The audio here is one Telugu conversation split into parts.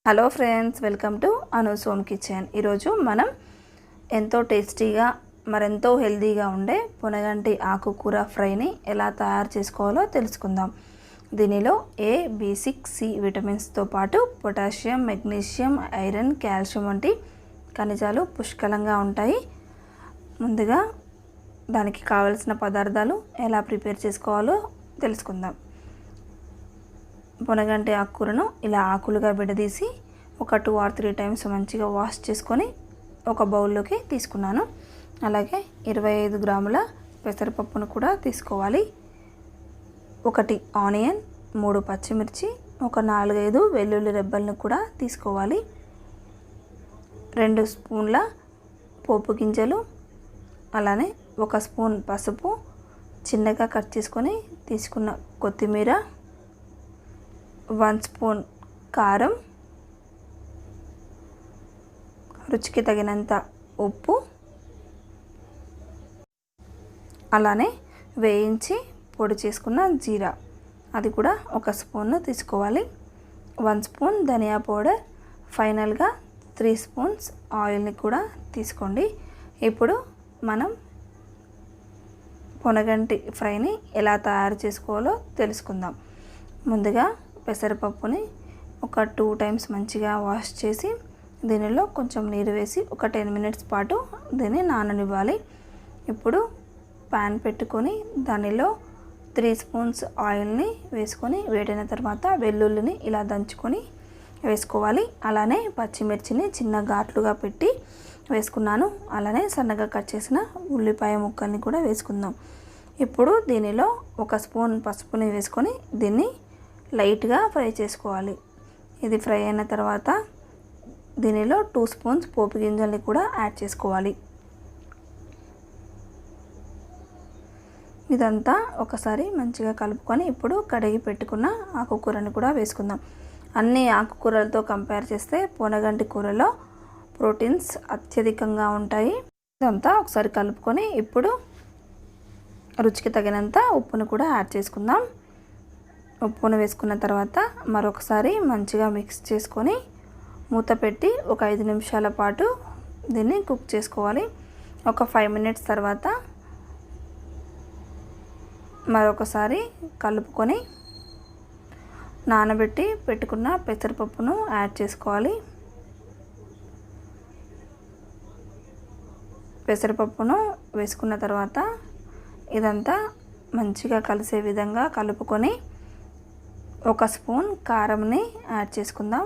Hello friends, welcome to Anu's home kitchen. ఈరోజు మనం ఎంతో టేస్టీగా మరెంతో హెల్తీగా ఉండే పొనగంటి ఆకుకూర ఫ్రైని ఎలా తయారు చేసుకోవాలో తెలుసుకుందాం. దీనిలో A, B6, C విటమిన్స్తో పాటు పొటాషియం, మెగ్నీషియం, ఐరన్, కాల్షియం వంటి ఖనిజాలు పుష్కలంగా ఉంటాయి. ముందుగా దానికి కావలసిన పదార్థాలు ఎలా ప్రిపేర్ చేసుకోవాలో తెలుసుకుందాం. పొనగంటి ఆకుకూరను ఇలా ఆకులుగా విడదీసి ఒక 2 or 3 టైమ్స్ మంచిగా వాష్ చేసుకొని ఒక బౌల్లోకి తీసుకున్నాను. అలాగే 25 గ్రాముల పెసరపప్పును కూడా తీసుకోవాలి. 1 ఆనియన్, 3 పచ్చిమిర్చి, ఒక 4-5 వెల్లుల్లి రెబ్బలను కూడా తీసుకోవాలి. 2 స్పూన్ల పోపు గింజలు, అలానే 1 స్పూన్ పసుపు, చిన్నగా కట్ చేసుకొని తీసుకున్న కొత్తిమీర, 1 స్పూన్ కారం, రుచికి తగినంత ఉప్పు, అలానే వేయించి పొడి చేసుకున్న జీరా అది కూడా 1 స్పూన్ తీసుకోవాలి. 1 స్పూన్ ధనియా పౌడర్, ఫైనల్గా 3 స్పూన్స్ ఆయిల్ని కూడా తీసుకోండి. ఇప్పుడు మనం పొనగంటి ఫ్రైని ఎలా తయారు చేసుకోవాలో తెలుసుకుందాం. ముందుగా పెసరపప్పుని ఒక 2 టైమ్స్ మంచిగా వాష్ చేసి దీనిలో కొంచెం నీరు వేసి ఒక 10 మినిట్స్ పాటు దీన్ని నాననివ్వాలి. ఇప్పుడు ప్యాన్ పెట్టుకొని దానిలో 3 స్పూన్స్ ఆయిల్ని వేసుకొని వేడిన తర్వాత వెల్లుల్లిని ఇలా దంచుకొని వేసుకోవాలి. అలానే పచ్చిమిర్చిని చిన్న ఘాట్లుగా పెట్టి వేసుకున్నాను. అలానే సన్నగా కట్ చేసిన ఉల్లిపాయ ముక్కల్ని కూడా వేసుకుందాం. ఇప్పుడు దీనిలో 1 స్పూన్ పసుపుని వేసుకొని దీన్ని లైట్గా ఫ్రై చేసుకోవాలి. ఇది ఫ్రై అయిన తర్వాత దీనిలో 2 స్పూన్స్ పోపు గింజల్ని కూడా యాడ్ చేసుకోవాలి. ఇదంతా ఒకసారి మంచిగా కలుపుకొని ఇప్పుడు కడిగి పెట్టుకున్న ఆకుకూరని కూడా వేసుకుందాం. అన్ని ఆకుకూరలతో కంపేర్ చేస్తే పొనగంటి కూరలో ప్రోటీన్స్ అత్యధికంగా ఉంటాయి. ఇదంతా ఒకసారి కలుపుకొని ఇప్పుడు రుచికి తగినంత ఉప్పును కూడా యాడ్ చేసుకుందాం. ఉప్పును వేసుకున్న తర్వాత మరొకసారి మంచిగా మిక్స్ చేసుకొని మూత పెట్టి ఒక 5 నిమిషాల పాటు దీన్ని కుక్ చేసుకోవాలి. ఒక 5 మినిట్స్ తర్వాత మరొకసారి కలుపుకొని నానబెట్టి పెట్టుకున్న పెసరపప్పును యాడ్ చేసుకోవాలి. పెసరపప్పును వేసుకున్న తర్వాత ఇదంతా మంచిగా కలిసే విధంగా కలుపుకొని 1 స్పూన్ కారంని యాడ్ చేసుకుందాం.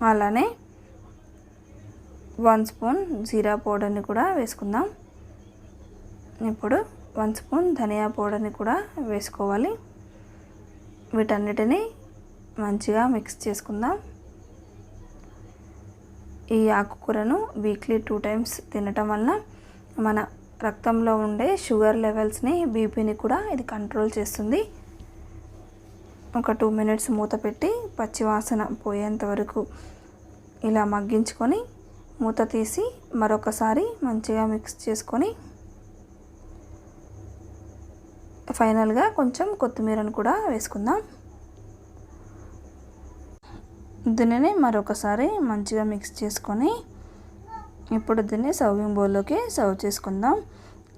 అలానే 1 స్పూన్ జీరా పౌడర్ని కూడా వేసుకుందాం. ఇప్పుడు 1 స్పూన్ ధనియా పౌడర్ని కూడా వేసుకోవాలి. వీటన్నిటిని మంచిగా మిక్స్ చేసుకుందాం. ఈ ఆకుకూరను వీక్లీ 2 టైమ్స్ తినటం వలన మన రక్తంలో ఉండే షుగర్ లెవెల్స్ని, బీపీని కూడా ఇది కంట్రోల్ చేస్తుంది. ఒక 2 మినిట్స్ మూత పెట్టి పచ్చివాసన పోయేంత వరకు ఇలా మగ్గించుకొని మూత తీసి మరొకసారి మంచిగా మిక్స్ చేసుకొని ఫైనల్గా కొంచెం కొత్తిమీరను కూడా వేసుకుందాం. దీనిని మరొకసారి మంచిగా మిక్స్ చేసుకొని ఇప్పుడు దీన్ని సర్వింగ్ బౌల్లోకి సర్వ్ చేసుకుందాం.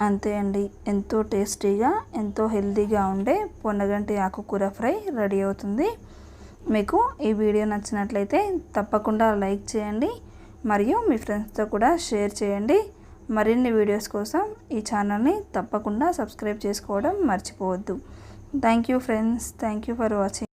అంతే అండి, ఎంతో టేస్టీగా ఎంతో హెల్తీగా ఉండే పొనగంటి ఆకుకూర ఫ్రై రెడీ అవుతుంది. మీకు ఈ వీడియో నచ్చినట్లయితే తప్పకుండా లైక్ చేయండి మరియు మీ ఫ్రెండ్స్తో కూడా షేర్ చేయండి. మరిన్ని వీడియోస్ కోసం ఈ ఛానల్ని తప్పకుండా సబ్స్క్రైబ్ చేసుకోవడం మర్చిపోవద్దు. Thank you friends, thank you for watching.